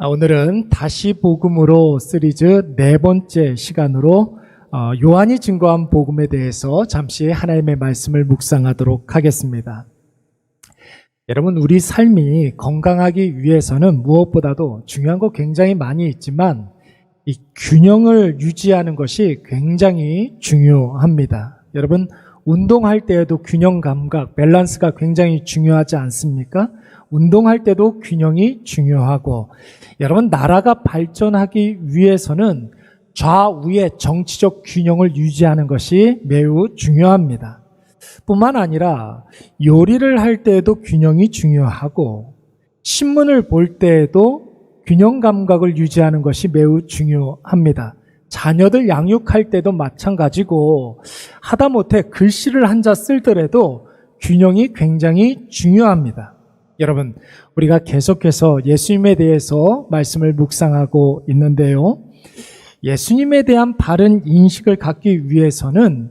오늘은 다시 복음으로 시리즈 네 번째 시간으로 요한이 증거한 복음에 대해서 잠시 하나님의 말씀을 묵상하도록 하겠습니다. 여러분, 우리 삶이 건강하기 위해서는 무엇보다도 중요한 거 굉장히 많이 있지만 이 균형을 유지하는 것이 굉장히 중요합니다. 여러분, 운동할 때에도 균형 감각, 밸런스가 굉장히 중요하지 않습니까? 운동할 때도 균형이 중요하고, 여러분, 나라가 발전하기 위해서는 좌우의 정치적 균형을 유지하는 것이 매우 중요합니다. 뿐만 아니라 요리를 할 때에도 균형이 중요하고, 신문을 볼 때에도 균형 감각을 유지하는 것이 매우 중요합니다. 자녀들 양육할 때도 마찬가지고, 하다못해 글씨를 한자 쓸더라도 균형이 굉장히 중요합니다. 여러분, 우리가 계속해서 예수님에 대해서 말씀을 묵상하고 있는데요. 예수님에 대한 바른 인식을 갖기 위해서는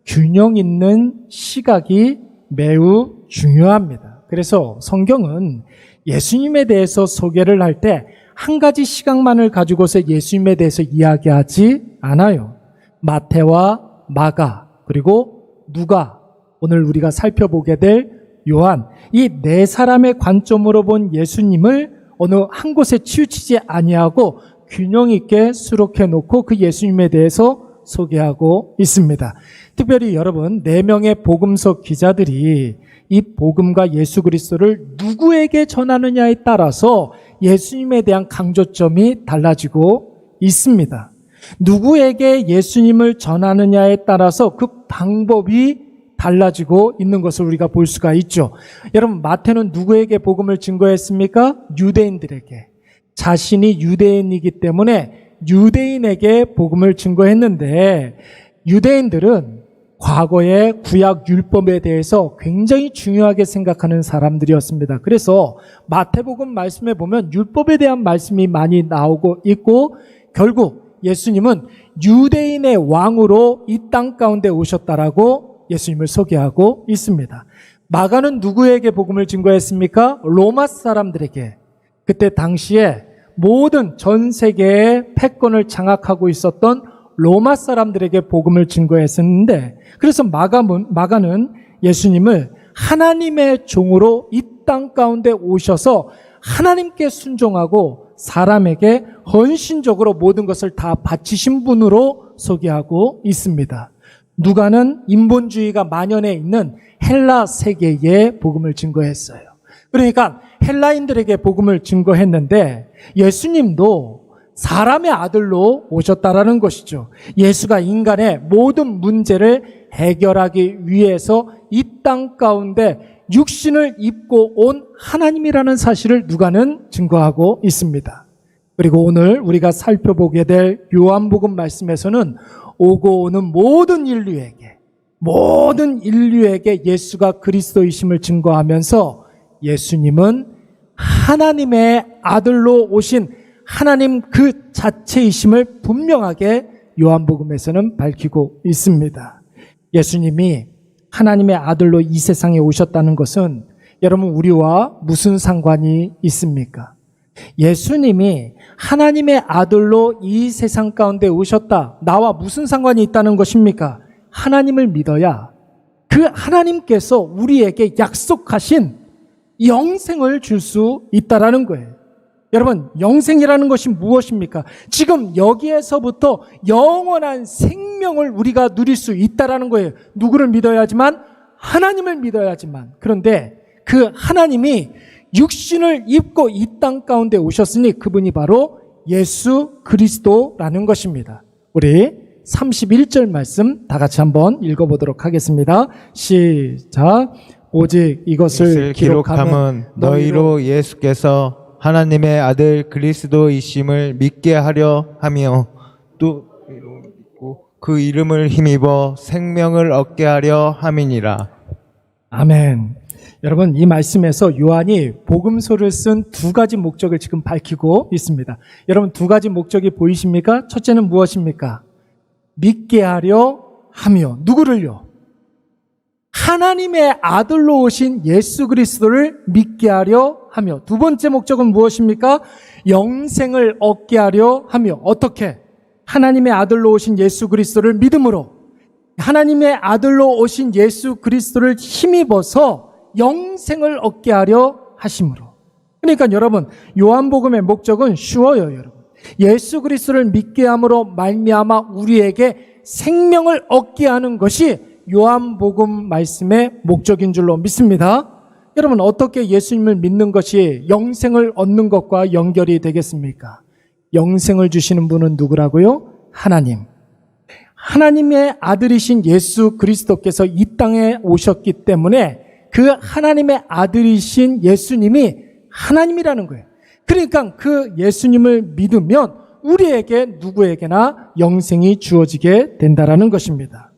균형 있는 시각이 매우 중요합니다. 그래서 성경은 예수님에 대해서 소개를 할 때 한 가지 시각만을 가지고서 예수님에 대해서 이야기하지 않아요. 마태와 마가, 그리고 누가, 오늘 우리가 살펴보게 될 요한, 이 네 사람의 관점으로 본 예수님을 어느 한 곳에 치우치지 아니하고 균형 있게 수록해 놓고 그 예수님에 대해서 소개하고 있습니다. 특별히 여러분, 4명의 복음서 기자들이 이 복음과 예수 그리스도를 누구에게 전하느냐에 따라서 예수님에 대한 강조점이 달라지고 있습니다. 누구에게 예수님을 전하느냐에 따라서 그 방법이 달라지고 있는 것을 우리가 볼 수가 있죠. 여러분, 마태는 누구에게 복음을 증거했습니까? 유대인들에게. 자신이 유대인이기 때문에 유대인에게 복음을 증거했는데, 유대인들은 과거의 구약 율법에 대해서 굉장히 중요하게 생각하는 사람들이었습니다. 그래서 마태복음 말씀에 보면 율법에 대한 말씀이 많이 나오고 있고, 결국 예수님은 유대인의 왕으로 이 땅 가운데 오셨다라고 예수님을 소개하고 있습니다. 마가는 누구에게 복음을 증거했습니까? 로마 사람들에게. 그때 당시에 모든 전 세계의 패권을 장악하고 있었던 로마 사람들에게 복음을 증거했었는데, 그래서 마가는 예수님을 하나님의 종으로 이 땅 가운데 오셔서 하나님께 순종하고 사람에게 헌신적으로 모든 것을 다 바치신 분으로 소개하고 있습니다. 누가는 인본주의가 만연해 있는 헬라 세계에 복음을 증거했어요. 그러니까 헬라인들에게 복음을 증거했는데, 예수님도 사람의 아들로 오셨다라는 것이죠. 예수가 인간의 모든 문제를 해결하기 위해서 이 땅 가운데 육신을 입고 온 하나님이라는 사실을 누가는 증거하고 있습니다. 그리고 오늘 우리가 살펴보게 될 요한복음 말씀에서는 오고 오는 모든 인류에게 예수가 그리스도이심을 증거하면서 예수님은 하나님의 아들로 오신 하나님 그 자체이심을 분명하게 요한복음에서는 밝히고 있습니다. 예수님이 하나님의 아들로 이 세상에 오셨다는 것은 여러분, 우리와 무슨 상관이 있습니까? 예수님이 하나님의 아들로 이 세상 가운데 오셨다. 나와 무슨 상관이 있다는 것입니까? 하나님을 믿어야 그 하나님께서 우리에게 약속하신 영생을 줄 수 있다라는 거예요. 여러분, 영생이라는 것이 무엇입니까? 지금 여기에서부터 영원한 생명을 우리가 누릴 수 있다라는 거예요. 누구를 믿어야지만? 하나님을 믿어야지만. 그런데 그 하나님이 육신을 입고 이 땅 가운데 오셨으니 그분이 바로 예수 그리스도라는 것입니다. 우리 31절 말씀 다 같이 한번 읽어보도록 하겠습니다. 시작. 오직 이것을 기록함은 너희로 예수께서 하나님의 아들 그리스도이심을 믿게 하려 하며 또 그 이름을 힘입어 생명을 얻게 하려 함이니라. 아멘. 여러분, 이 말씀에서 요한이 복음서를 쓴 두 가지 목적을 지금 밝히고 있습니다. 여러분, 두 가지 목적이 보이십니까? 첫째는 무엇입니까? 믿게 하려 하며. 누구를요? 하나님의 아들로 오신 예수 그리스도를 믿게 하려 하며, 두 번째 목적은 무엇입니까? 영생을 얻게 하려 하며. 어떻게? 하나님의 아들로 오신 예수 그리스도를 믿음으로, 하나님의 아들로 오신 예수 그리스도를 힘입어서 영생을 얻게 하려 하심으로. 그러니까 여러분, 요한복음의 목적은 쉬워요, 여러분. 예수 그리스도를 믿게 함으로 말미암아 우리에게 생명을 얻게 하는 것이 요한복음 말씀의 목적인 줄로 믿습니다. 여러분, 어떻게 예수님을 믿는 것이 영생을 얻는 것과 연결이 되겠습니까? 영생을 주시는 분은 누구라고요? 하나님. 하나님의 아들이신 예수 그리스도께서 이 땅에 오셨기 때문에 그 하나님의 아들이신 예수님이 하나님이라는 거예요. 그러니까 그 예수님을 믿으면 우리에게 누구에게나 영생이 주어지게 된다라는 것입니다.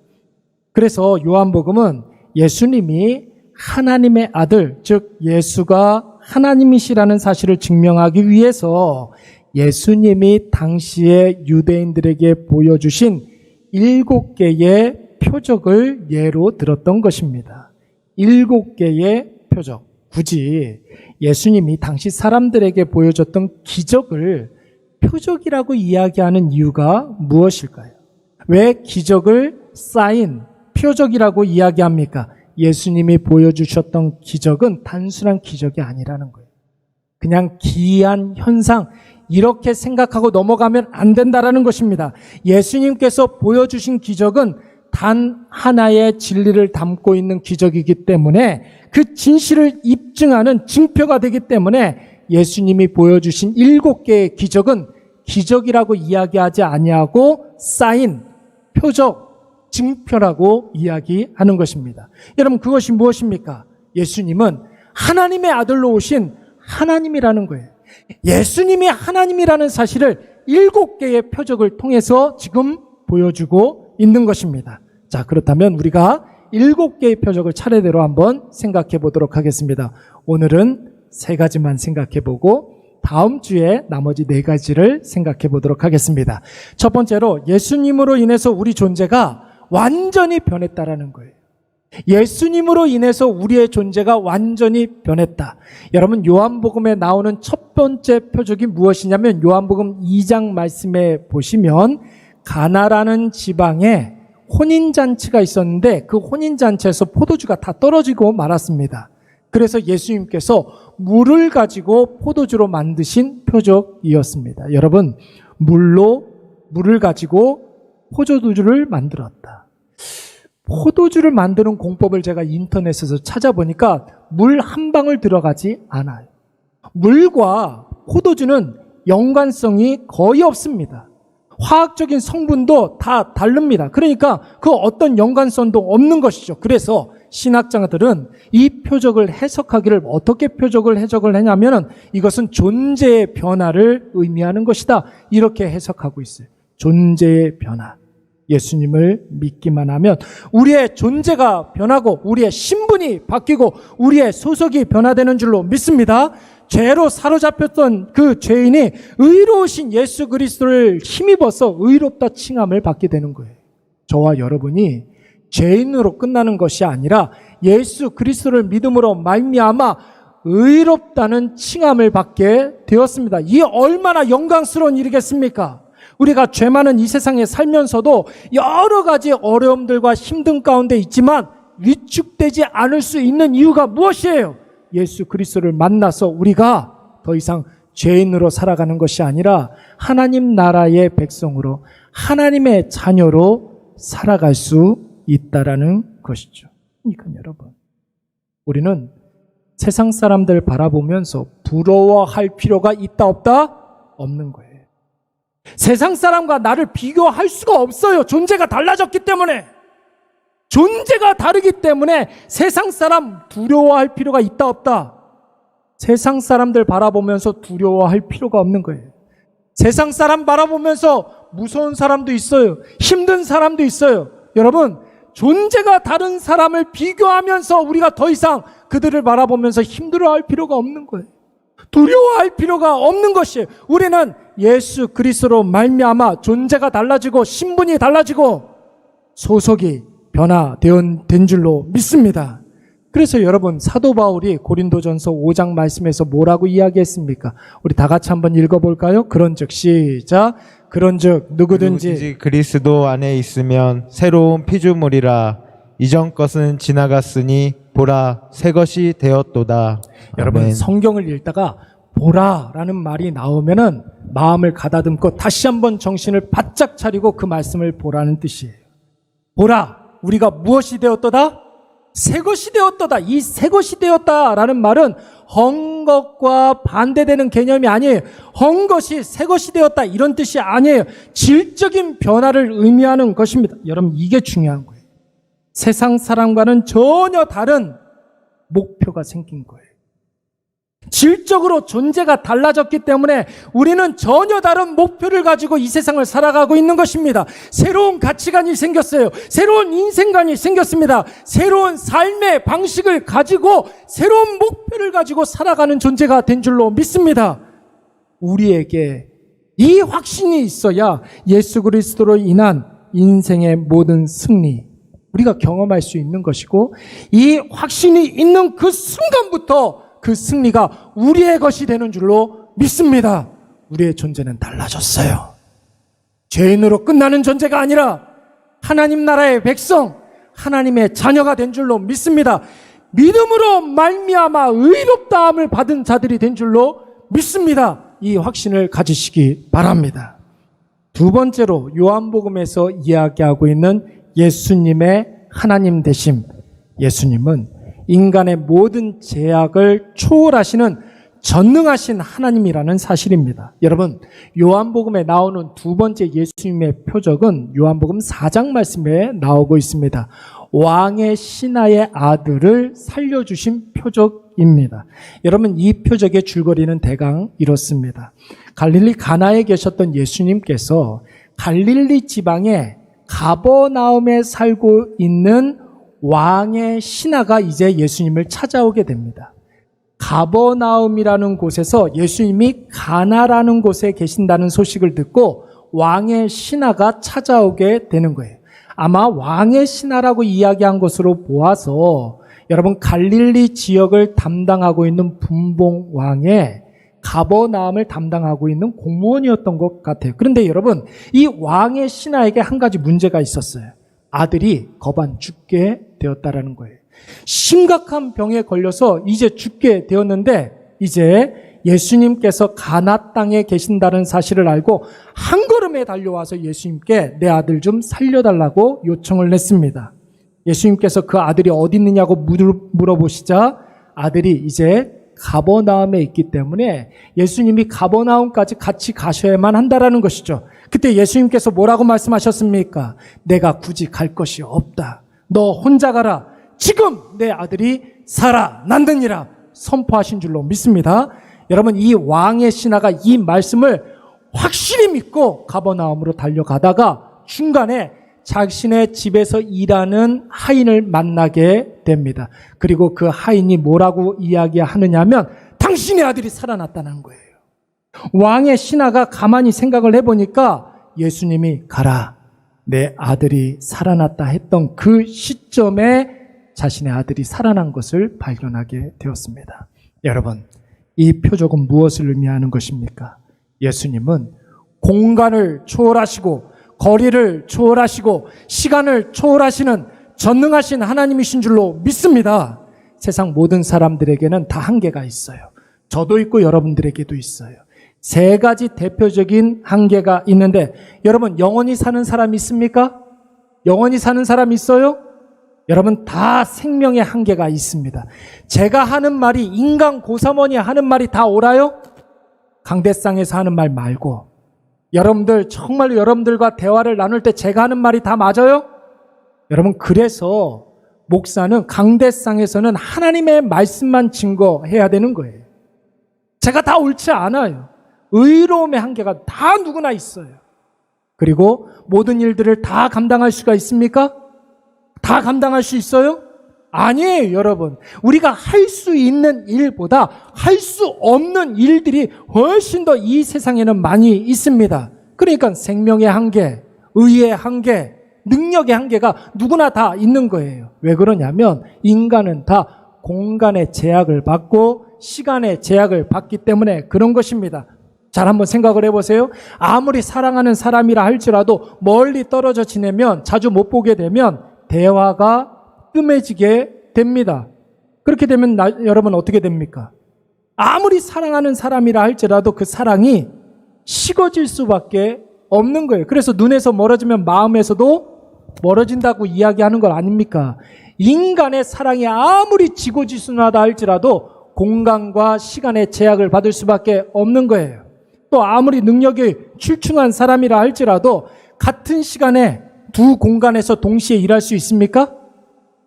그래서 요한복음은 예수님이 하나님의 아들, 즉 예수가 하나님이시라는 사실을 증명하기 위해서 예수님이 당시에 유대인들에게 보여주신 7개의 표적을 예로 들었던 것입니다. 7개의 표적. 굳이 예수님이 당시 사람들에게 보여줬던 기적을 표적이라고 이야기하는 이유가 무엇일까요? 왜 기적을 사인, 표적이라고 이야기합니까? 예수님이 보여주셨던 기적은 단순한 기적이 아니라는 거예요. 그냥 기이한 현상, 이렇게 생각하고 넘어가면 안 된다라는 것입니다. 예수님께서 보여주신 기적은 단 하나의 진리를 담고 있는 기적이기 때문에, 그 진실을 입증하는 증표가 되기 때문에 예수님이 보여주신 7개의 기적은 기적이라고 이야기하지 아니하고 사인, 표적, 증표라고 이야기하는 것입니다. 여러분, 그것이 무엇입니까? 예수님은 하나님의 아들로 오신 하나님이라는 거예요. 예수님이 하나님이라는 사실을 7개의 표적을 통해서 지금 보여주고 있는 것입니다. 자, 그렇다면 우리가 7개의 표적을 차례대로 한번 생각해 보도록 하겠습니다. 오늘은 3가지만 생각해 보고 다음 주에 나머지 4가지를 생각해 보도록 하겠습니다. 첫 번째로, 예수님으로 인해서 우리 존재가 완전히 변했다라는 거예요. 예수님으로 인해서 우리의 존재가 완전히 변했다. 여러분, 요한복음에 나오는 첫 번째 표적이 무엇이냐면 요한복음 2장 말씀에 보시면 가나라는 지방에 혼인잔치가 있었는데 그 혼인잔치에서 포도주가 다 떨어지고 말았습니다. 그래서 예수님께서 물을 가지고 포도주로 만드신 표적이었습니다. 여러분, 물을 가지고 포도주를 만들었다. 포도주를 만드는 공법을 제가 인터넷에서 찾아보니까 물 한 방울 들어가지 않아요. 물과 포도주는 연관성이 거의 없습니다. 화학적인 성분도 다 다릅니다. 그러니까 그 어떤 연관성도 없는 것이죠. 그래서 신학자들은 이 표적을 해석하기를 어떻게 표적을 해석을 했냐면 이것은 존재의 변화를 의미하는 것이다. 이렇게 해석하고 있어요. 존재의 변화. 예수님을 믿기만 하면 우리의 존재가 변하고 우리의 신분이 바뀌고 우리의 소속이 변화되는 줄로 믿습니다. 죄로 사로잡혔던 그 죄인이 의로우신 예수 그리스도를 힘입어서 의롭다 칭함을 받게 되는 거예요. 저와 여러분이 죄인으로 끝나는 것이 아니라 예수 그리스도를 믿음으로 말미암아 의롭다는 칭함을 받게 되었습니다. 이게 얼마나 영광스러운 일이겠습니까? 우리가 죄 많은 이 세상에 살면서도 여러 가지 어려움들과 힘든 가운데 있지만 위축되지 않을 수 있는 이유가 무엇이에요? 예수 그리스도를 만나서 우리가 더 이상 죄인으로 살아가는 것이 아니라 하나님 나라의 백성으로 하나님의 자녀로 살아갈 수 있다라는 것이죠. 그러니까 여러분, 우리는 세상 사람들 바라보면서 부러워할 필요가 있다 없다? 없는 거예요. 세상 사람과 나를 비교할 수가 없어요. 존재가 달라졌기 때문에. 존재가 다르기 때문에 세상 사람 두려워할 필요가 있다 없다? 세상 사람들 바라보면서 두려워할 필요가 없는 거예요. 세상 사람 바라보면서 무서운 사람도 있어요. 힘든 사람도 있어요. 여러분, 존재가 다른 사람을 비교하면서 우리가 더 이상 그들을 바라보면서 힘들어할 필요가 없는 거예요. 두려워할 필요가 없는 것이에요. 우리는 예수 그리스도로 말미암아 존재가 달라지고 신분이 달라지고 소속이 변화된 줄로 믿습니다. 그래서 여러분 사도 바울이 고린도전서 5장 말씀에서 뭐라고 이야기했습니까? 우리 다 같이 한번 읽어볼까요? 그런즉 시작. 그런즉 누구든지 그리스도 안에 있으면 새로운 피조물이라. 이전 것은 지나갔으니 보라 새 것이 되었도다. 여러분 아멘. 성경을 읽다가 보라라는 말이 나오면은 마음을 가다듬고 다시 한번 정신을 바짝 차리고 그 말씀을 보라는 뜻이에요. 보라, 우리가 무엇이 되었도다? 새 것이 되었도다. 이 새 것이 되었다라는 말은 헝 것과 반대되는 개념이 아니에요. 헝 것이 새 것이 되었다 이런 뜻이 아니에요. 질적인 변화를 의미하는 것입니다. 여러분 이게 중요한 거예요. 세상 사람과는 전혀 다른 목표가 생긴 거예요. 질적으로 존재가 달라졌기 때문에 우리는 전혀 다른 목표를 가지고 이 세상을 살아가고 있는 것입니다. 새로운 가치관이 생겼어요. 새로운 인생관이 생겼습니다. 새로운 삶의 방식을 가지고 새로운 목표를 가지고 살아가는 존재가 된 줄로 믿습니다. 우리에게 이 확신이 있어야 예수 그리스도로 인한 인생의 모든 승리 우리가 경험할 수 있는 것이고, 이 확신이 있는 그 순간부터 그 승리가 우리의 것이 되는 줄로 믿습니다. 우리의 존재는 달라졌어요. 죄인으로 끝나는 존재가 아니라 하나님 나라의 백성, 하나님의 자녀가 된 줄로 믿습니다. 믿음으로 말미암아 의롭다함을 받은 자들이 된 줄로 믿습니다. 이 확신을 가지시기 바랍니다. 두 번째로 요한복음에서 이야기하고 있는 예수님의 하나님 되심. 예수님은 인간의 모든 제약을 초월하시는 전능하신 하나님이라는 사실입니다. 여러분, 요한복음에 나오는 두 번째 예수님의 표적은 요한복음 4장 말씀에 나오고 있습니다. 왕의 신하의 아들을 살려주신 표적입니다. 여러분, 이 표적의 줄거리는 대강 이렇습니다. 갈릴리 가나에 계셨던 예수님께서 갈릴리 지방에 가버나움에 살고 있는 왕의 신하가 이제 예수님을 찾아오게 됩니다. 가버나움이라는 곳에서 예수님이 가나라는 곳에 계신다는 소식을 듣고 왕의 신하가 찾아오게 되는 거예요. 아마 왕의 신하라고 이야기한 것으로 보아서 여러분 갈릴리 지역을 담당하고 있는 분봉 왕의 가버나움을 담당하고 있는 공무원이었던 것 같아요. 그런데 여러분, 이 왕의 신하에게 한 가지 문제가 있었어요. 아들이 거반 죽게 되었다라는 거예요. 심각한 병에 걸려서 이제 죽게 되었는데, 이제 예수님께서 가나 땅에 계신다는 사실을 알고 한 걸음에 달려와서 예수님께 내 아들 좀 살려달라고 요청을 했습니다. 예수님께서 그 아들이 어디 있느냐고 물어보시자 아들이 이제 가버나움에 있기 때문에 예수님이 가버나움까지 같이 가셔야만 한다라는 것이죠. 그때 예수님께서 뭐라고 말씀하셨습니까? 내가 굳이 갈 것이 없다. 너 혼자 가라. 지금 내 아들이 살아난느니라 선포하신 줄로 믿습니다. 여러분, 이 왕의 신하가 이 말씀을 확실히 믿고 가버나움으로 달려가다가 중간에 자신의 집에서 일하는 하인을 만나게 됩니다. 그리고 그 하인이 뭐라고 이야기하느냐면 당신의 아들이 살아났다는 거예요. 왕의 신하가 가만히 생각을 해보니까 예수님이 가라, 내 아들이 살아났다 했던 그 시점에 자신의 아들이 살아난 것을 발견하게 되었습니다. 여러분, 이 표적은 무엇을 의미하는 것입니까? 예수님은 공간을 초월하시고 거리를 초월하시고 시간을 초월하시는 전능하신 하나님이신 줄로 믿습니다. 세상 모든 사람들에게는 다 한계가 있어요. 저도 있고 여러분들에게도 있어요. 세 가지 대표적인 한계가 있는데, 여러분 영원히 사는 사람 있습니까? 영원히 사는 사람 있어요? 여러분, 다 생명의 한계가 있습니다. 제가 하는 말이, 인간 고사머니 하는 말이 다 옳아요? 강대상에서 하는 말 말고, 여러분들 정말로 여러분들과 대화를 나눌 때 제가 하는 말이 다 맞아요? 여러분, 그래서 목사는 강대상에서는 하나님의 말씀만 증거해야 되는 거예요. 제가 다 옳지 않아요. 의로움의 한계가 다 누구나 있어요. 그리고 모든 일들을 다 감당할 수가 있습니까? 다 감당할 수 있어요? 아니에요, 여러분. 우리가 할 수 있는 일보다 할 수 없는 일들이 훨씬 더 이 세상에는 많이 있습니다. 그러니까 생명의 한계, 의의 한계, 능력의 한계가 누구나 다 있는 거예요. 왜 그러냐면 인간은 다 공간의 제약을 받고 시간의 제약을 받기 때문에 그런 것입니다. 잘 한번 생각을 해보세요. 아무리 사랑하는 사람이라 할지라도 멀리 떨어져 지내면 자주 못 보게 되면 대화가 뜸해지게 됩니다. 그렇게 되면 여러분 어떻게 됩니까? 아무리 사랑하는 사람이라 할지라도 그 사랑이 식어질 수밖에 없는 거예요. 그래서 눈에서 멀어지면 마음에서도 멀어진다고 이야기하는 것 아닙니까? 인간의 사랑이 아무리 지고지순하다 할지라도 공간과 시간의 제약을 받을 수밖에 없는 거예요. 또 아무리 능력이 출중한 사람이라 할지라도 같은 시간에 두 공간에서 동시에 일할 수 있습니까?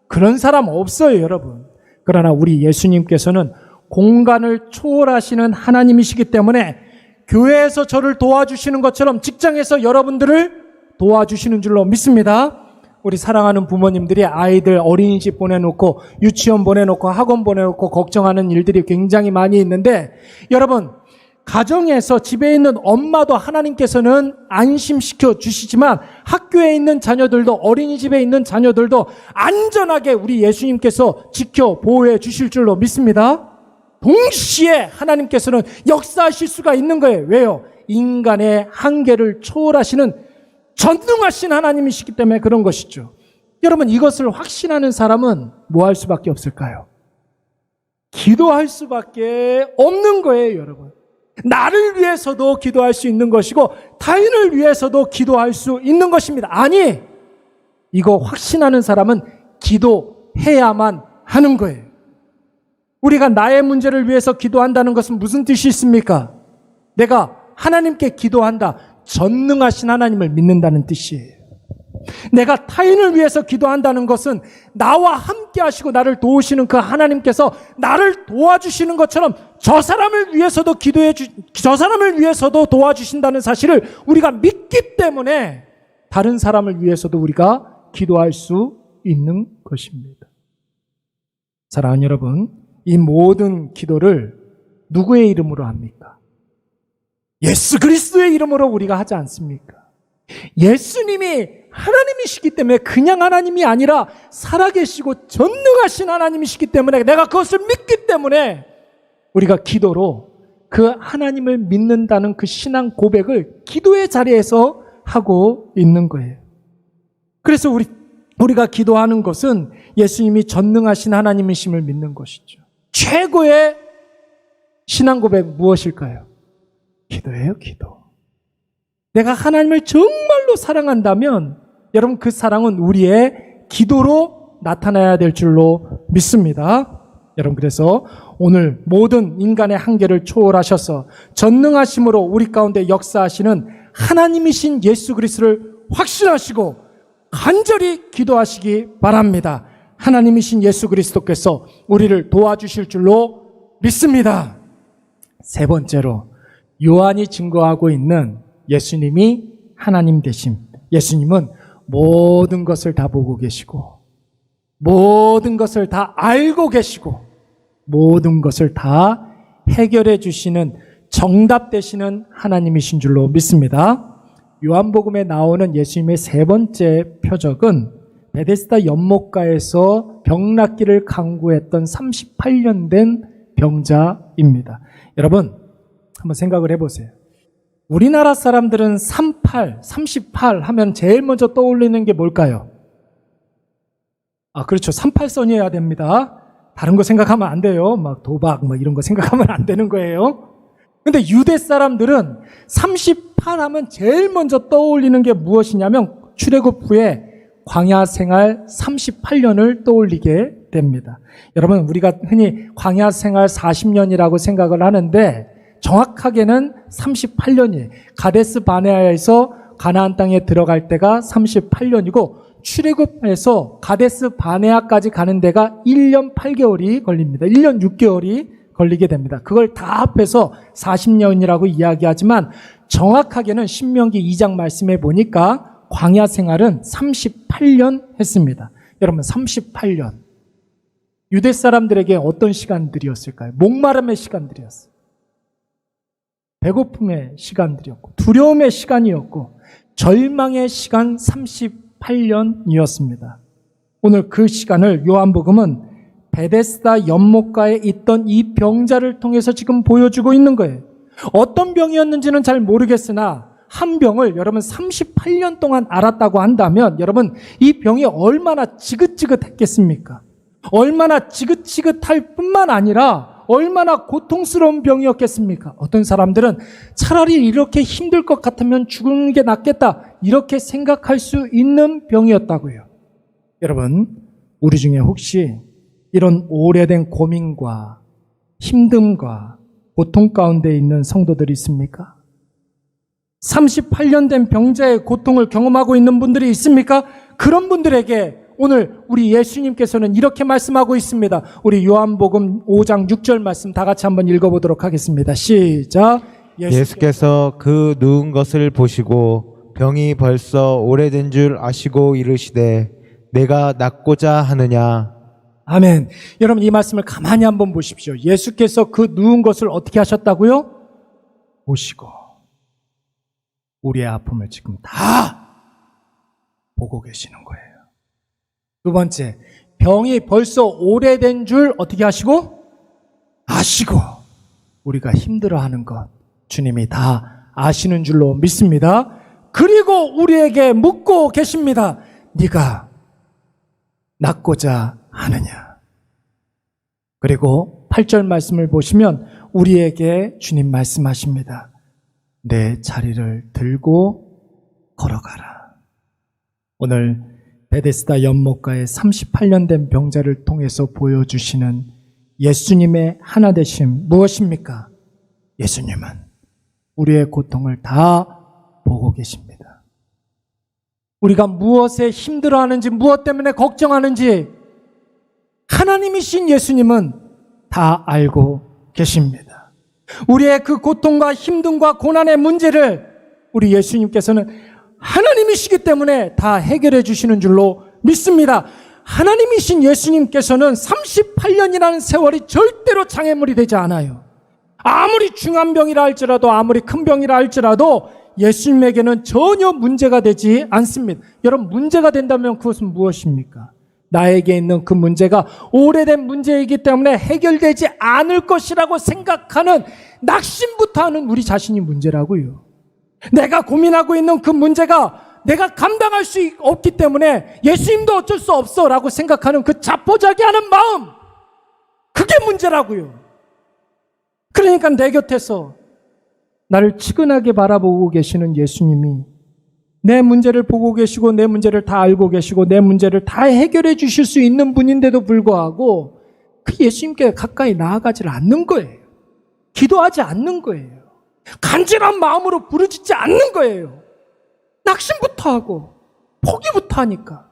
그런 사람 없어요, 여러분. 그러나 우리 예수님께서는 공간을 초월하시는 하나님이시기 때문에 교회에서 저를 도와주시는 것처럼 직장에서 여러분들을 도와주시는 줄로 믿습니다. 우리 사랑하는 부모님들이 아이들 어린이집 보내놓고 유치원 보내놓고 학원 보내놓고 걱정하는 일들이 굉장히 많이 있는데, 여러분 가정에서 집에 있는 엄마도 하나님께서는 안심시켜 주시지만 학교에 있는 자녀들도 어린이집에 있는 자녀들도 안전하게 우리 예수님께서 지켜 보호해 주실 줄로 믿습니다. 동시에 하나님께서는 역사하실 수가 있는 거예요. 왜요? 인간의 한계를 초월하시는 전능하신 하나님이시기 때문에 그런 것이죠. 여러분 이것을 확신하는 사람은 뭐 할 수밖에 없을까요? 기도할 수밖에 없는 거예요, 여러분. 나를 위해서도 기도할 수 있는 것이고 타인을 위해서도 기도할 수 있는 것입니다. 아니, 이거 확신하는 사람은 기도해야만 하는 거예요. 우리가 나의 문제를 위해서 기도한다는 것은 무슨 뜻이 있습니까? 내가 하나님께 기도한다. 전능하신 하나님을 믿는다는 뜻이에요. 내가 타인을 위해서 기도한다는 것은 나와 함께 하시고 나를 도우시는 그 하나님께서 나를 도와주시는 것처럼 저 사람을 위해서도 저 사람을 위해서도 도와주신다는 사실을 우리가 믿기 때문에 다른 사람을 위해서도 우리가 기도할 수 있는 것입니다. 사랑하는 여러분, 이 모든 기도를 누구의 이름으로 합니까? 예수 그리스도의 이름으로 우리가 하지 않습니까? 예수님이 하나님이시기 때문에 그냥 하나님이 아니라 살아계시고 전능하신 하나님이시기 때문에 내가 그것을 믿기 때문에 우리가 기도로 그 하나님을 믿는다는 그 신앙 고백을 기도의 자리에서 하고 있는 거예요. 그래서 우리가 기도하는 것은 예수님이 전능하신 하나님이심을 믿는 것이죠. 최고의 신앙 고백 무엇일까요? 기도예요, 기도. 내가 하나님을 정말로 사랑한다면 여러분 그 사랑은 우리의 기도로 나타나야 될 줄로 믿습니다. 여러분 그래서 오늘 모든 인간의 한계를 초월하셔서 전능하심으로 우리 가운데 역사하시는 하나님이신 예수 그리스도를 확신하시고 간절히 기도하시기 바랍니다. 하나님이신 예수 그리스도께서 우리를 도와주실 줄로 믿습니다. 세 번째로 요한이 증거하고 있는 예수님이 하나님 되심. 예수님은 모든 것을 다 보고 계시고 모든 것을 다 알고 계시고 모든 것을 다 해결해 주시는 정답 되시는 하나님이신 줄로 믿습니다. 요한복음에 나오는 예수님의 세 번째 표적은 베데스다 연못가에서 병 낫기를 간구했던 38년 된 병자입니다. 여러분 한번 생각을 해보세요. 우리나라 사람들은 38 하면 제일 먼저 떠올리는 게 뭘까요? 그렇죠. 38선이어야 됩니다. 다른 거 생각하면 안 돼요. 막 도박 이런 거 생각하면 안 되는 거예요. 근데 유대 사람들은 38 하면 제일 먼저 떠올리는 게 무엇이냐면 출애굽 후에 광야 생활 38년을 떠올리게 됩니다. 여러분 우리가 흔히 광야 생활 40년이라고 생각을 하는데 정확하게는 38년이에요. 가데스 바네아에서 가나안 땅에 들어갈 때가 38년이고 출애굽해서 가데스 바네아까지 가는 데가 1년 8개월이 걸립니다. 1년 6개월이 걸리게 됩니다. 그걸 다 합해서 40년이라고 이야기하지만 정확하게는 신명기 2장 말씀에 보니까 광야 생활은 38년 했습니다. 여러분 38년. 유대 사람들에게 어떤 시간들이었을까요? 목마름의 시간들이었어요. 배고픔의 시간들이었고 두려움의 시간이었고 절망의 시간 38 38년이었습니다. 오늘 그 시간을 요한복음은 베데스다 연못가에 있던 이 병자를 통해서 지금 보여주고 있는 거예요. 어떤 병이었는지는 잘 모르겠으나 한 병을 여러분 38년 동안 앓았다고 한다면 여러분 이 병이 얼마나 지긋지긋했겠습니까? 얼마나 지긋지긋할 뿐만 아니라 얼마나 고통스러운 병이었겠습니까? 어떤 사람들은 차라리 이렇게 힘들 것 같으면 죽는 게 낫겠다 이렇게 생각할 수 있는 병이었다고요. 여러분 우리 중에 혹시 이런 오래된 고민과 힘듦과 고통 가운데 있는 성도들이 있습니까? 38년 된 병자의 고통을 경험하고 있는 분들이 있습니까? 그런 분들에게 오늘 우리 예수님께서는 이렇게 말씀하고 있습니다. 우리 요한복음 5장 6절 말씀 다 같이 한번 읽어보도록 하겠습니다. 시작. 예수께서 그 누운 것을 보시고 병이 벌써 오래된 줄 아시고 이르시되 내가 낫고자 하느냐. 아멘. 여러분 이 말씀을 가만히 한번 보십시오. 예수께서 그 누운 것을 어떻게 하셨다고요? 보시고 우리의 아픔을 지금 다 보고 계시는 거예요. 두 번째, 병이 벌써 오래된 줄 어떻게 하시고? 아시고 우리가 힘들어하는 것 주님이 다 아시는 줄로 믿습니다. 그리고 우리에게 묻고 계십니다. 네가 낫고자 하느냐? 그리고 8절 말씀을 보시면 우리에게 주님 말씀하십니다. 내 자리를 들고 걸어가라. 오늘 베데스다 연못가에 38년 된 병자를 통해서 보여주시는 예수님의 하나 되심 무엇입니까? 예수님은 우리의 고통을 다 보고 계십니다. 우리가 무엇에 힘들어하는지 무엇 때문에 걱정하는지 하나님이신 예수님은 다 알고 계십니다. 우리의 그 고통과 힘듦과 고난의 문제를 우리 예수님께서는 하나님이시기 때문에 다 해결해 주시는 줄로 믿습니다. 하나님이신 예수님께서는 38년이라는 세월이 절대로 장애물이 되지 않아요. 아무리 중한 병이라 할지라도 아무리 큰 병이라 할지라도 예수님에게는 전혀 문제가 되지 않습니다. 여러분 문제가 된다면 그것은 무엇입니까? 나에게 있는 그 문제가 오래된 문제이기 때문에 해결되지 않을 것이라고 생각하는 낙심부터 하는 우리 자신이 문제라고요. 내가 고민하고 있는 그 문제가 내가 감당할 수 없기 때문에 예수님도 어쩔 수 없어 라고 생각하는 그 자포자기하는 마음, 그게 문제라고요. 그러니까 내 곁에서 나를 치근하게 바라보고 계시는 예수님이 내 문제를 보고 계시고 내 문제를 다 알고 계시고 내 문제를 다 해결해 주실 수 있는 분인데도 불구하고 그 예수님께 가까이 나아가지 않는 거예요. 기도하지 않는 거예요. 간절한 마음으로 부르짖지 않는 거예요. 낙심부터 하고 포기부터 하니까.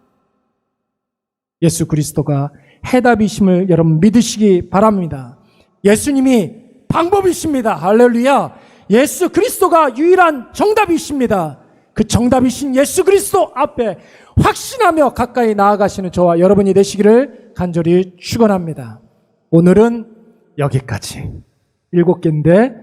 예수 그리스도가 해답이심을 여러분 믿으시기 바랍니다. 예수님이 방법이십니다. 할렐루야. 예수 그리스도가 유일한 정답이십니다. 그 정답이신 예수 그리스도 앞에 확신하며 가까이 나아가시는 저와 여러분이 되시기를 간절히 축원합니다. 오늘은 여기까지 7개인데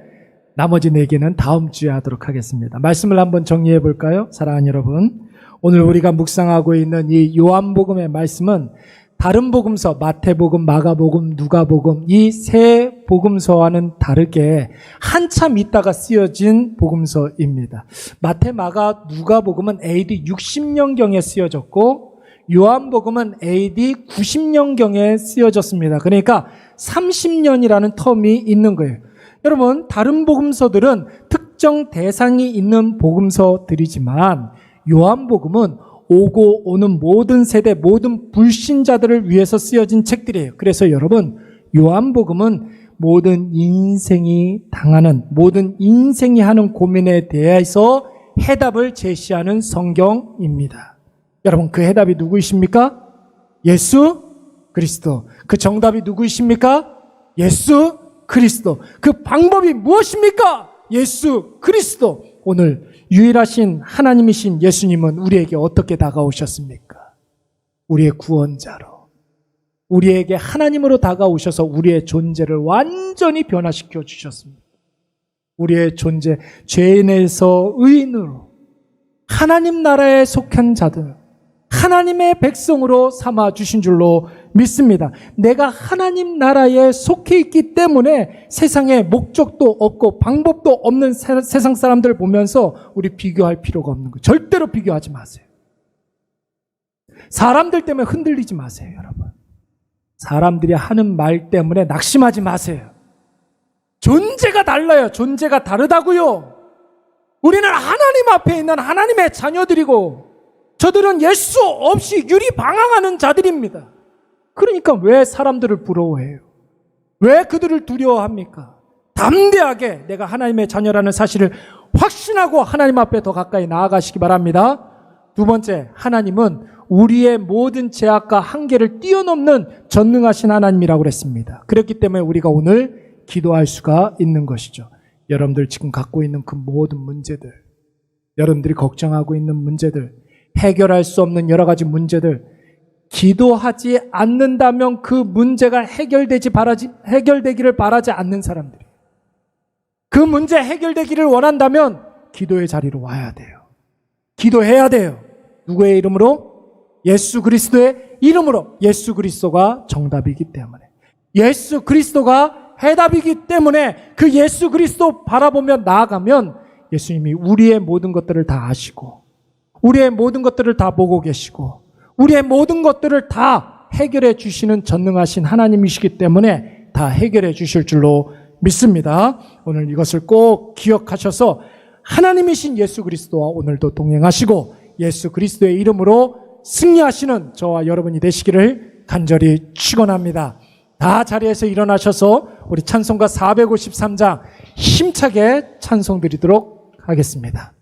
나머지 4개는 다음 주에 하도록 하겠습니다. 말씀을 한번 정리해 볼까요? 사랑하는 여러분, 오늘 우리가 묵상하고 있는 이 요한복음의 말씀은 다른 복음서 마태복음, 마가복음, 누가복음 이 세 복음서와는 다르게 한참 있다가 쓰여진 복음서입니다. 마태, 마가, 누가복음은 AD 60년경에 쓰여졌고 요한복음은 AD 90년경에 쓰여졌습니다. 그러니까 30년이라는 텀이 있는 거예요. 여러분, 다른 복음서들은 특정 대상이 있는 복음서들이지만 요한복음은 오고 오는 모든 세대, 모든 불신자들을 위해서 쓰여진 책들이에요. 그래서 여러분, 요한복음은 모든 인생이 당하는, 모든 인생이 하는 고민에 대해서 해답을 제시하는 성경입니다. 여러분, 그 해답이 누구이십니까? 예수 그리스도. 그 정답이 누구이십니까? 예수 그리스도. 그 방법이 무엇입니까? 예수 그리스도. 오늘 유일하신 하나님이신 예수님은 우리에게 어떻게 다가오셨습니까? 우리의 구원자로, 우리에게 하나님으로 다가오셔서 우리의 존재를 완전히 변화시켜 주셨습니다. 우리의 존재, 죄인에서 의인으로 하나님 나라에 속한 자들, 하나님의 백성으로 삼아 주신 줄로 믿습니다. 내가 하나님 나라에 속해 있기 때문에 세상에 목적도 없고 방법도 없는 세상 사람들 보면서 우리 비교할 필요가 없는 거예요. 절대로 비교하지 마세요. 사람들 때문에 흔들리지 마세요, 여러분. 사람들이 하는 말 때문에 낙심하지 마세요. 존재가 달라요. 존재가 다르다고요. 우리는 하나님 앞에 있는 하나님의 자녀들이고 저들은 예수 없이 유리방황하는 자들입니다. 그러니까 왜 사람들을 부러워해요? 왜 그들을 두려워합니까? 담대하게 내가 하나님의 자녀라는 사실을 확신하고 하나님 앞에 더 가까이 나아가시기 바랍니다. 두 번째, 하나님은 우리의 모든 제약과 한계를 뛰어넘는 전능하신 하나님이라고 그랬습니다. 그렇기 때문에 우리가 오늘 기도할 수가 있는 것이죠. 여러분들 지금 갖고 있는 그 모든 문제들, 여러분들이 걱정하고 있는 문제들, 해결할 수 없는 여러 가지 문제들, 기도하지 않는다면 그 문제가 해결되기를 바라지 않는 사람들이, 그 문제 해결되기를 원한다면 기도의 자리로 와야 돼요. 기도해야 돼요. 누구의 이름으로? 예수 그리스도의 이름으로. 예수 그리스도가 정답이기 때문에, 예수 그리스도가 해답이기 때문에 그 예수 그리스도 바라보며 나아가면 예수님이 우리의 모든 것들을 다 아시고 우리의 모든 것들을 다 보고 계시고 우리의 모든 것들을 다 해결해 주시는 전능하신 하나님이시기 때문에 다 해결해 주실 줄로 믿습니다. 오늘 이것을 꼭 기억하셔서 하나님이신 예수 그리스도와 오늘도 동행하시고 예수 그리스도의 이름으로 승리하시는 저와 여러분이 되시기를 간절히 축원합니다. 다 자리에서 일어나셔서 우리 찬송가 453장 힘차게 찬송 드리도록 하겠습니다.